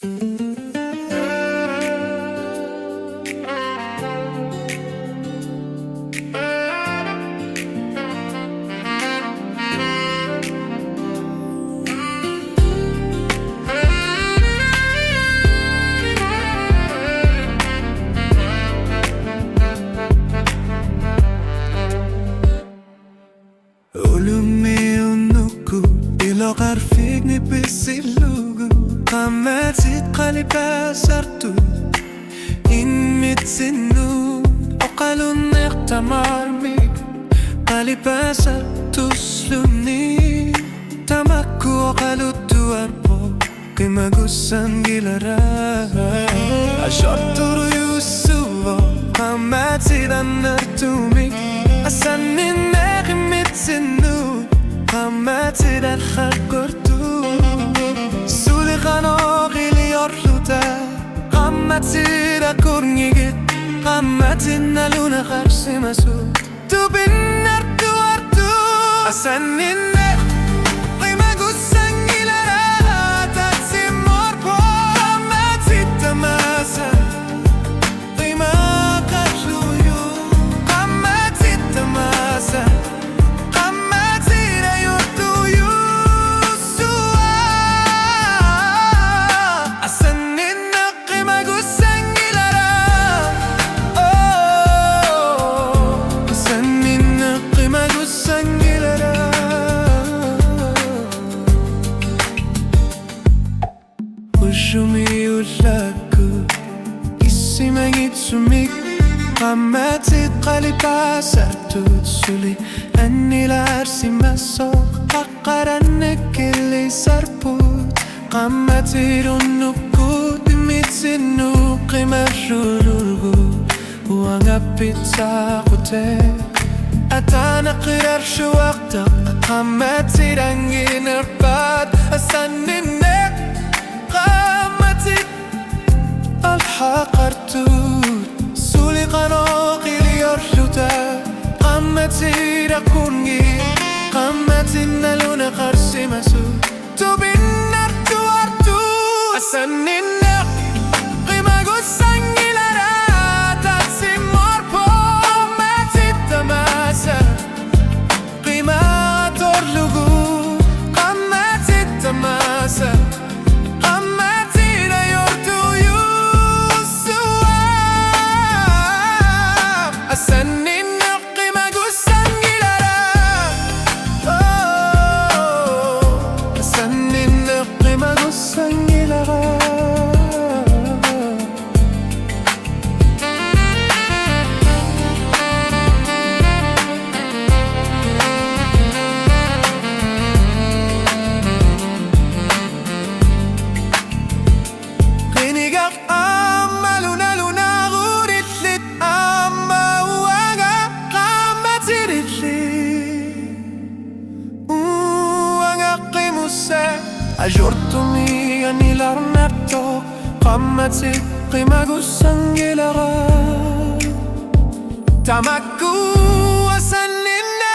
Ölümü unuku ilogar figni bisilugu Qammatit qalba sartu Inmitsinu Oqalun iqtamarmi Qalba sartu slumni Tamakku oqalutu arpo Qimagusan gilara Ashorturu yusuvo Qammatit anartumik Asanin Sinu Qammatit al-khaqurtu Suli qano qiliyorluta Qammatit akurngigit Qammatit naluna qarsimasu Tubinartu artu Asaninne Qimagusan gilara Tatsimorpo Qammatit tamasa Qima qarluyu Qammatit tamasa Ujumi ulaku Isima ngitsumik Qammatit qalba sartu tsuli Anni la arsimaso Qaqqarannek illi sarput Qammatit unnukut Imitsinu qimarrulurgu Uangapit saqutek Atana qirar shuaqtaq Qammatit angin irbat Asaninnek Qammatit al-haqartut Suli qano qiliyorluta Qammatit akungi Qammatit naluna qarsimasu Tubinartu artu Asaninnek qimagusan gilara Tatsimorpo Qammatit tamasa Qima torlugu Qammatit tamasa Ajortumi anilarnato Qammatit qimagusan gilara Tamakku asaninne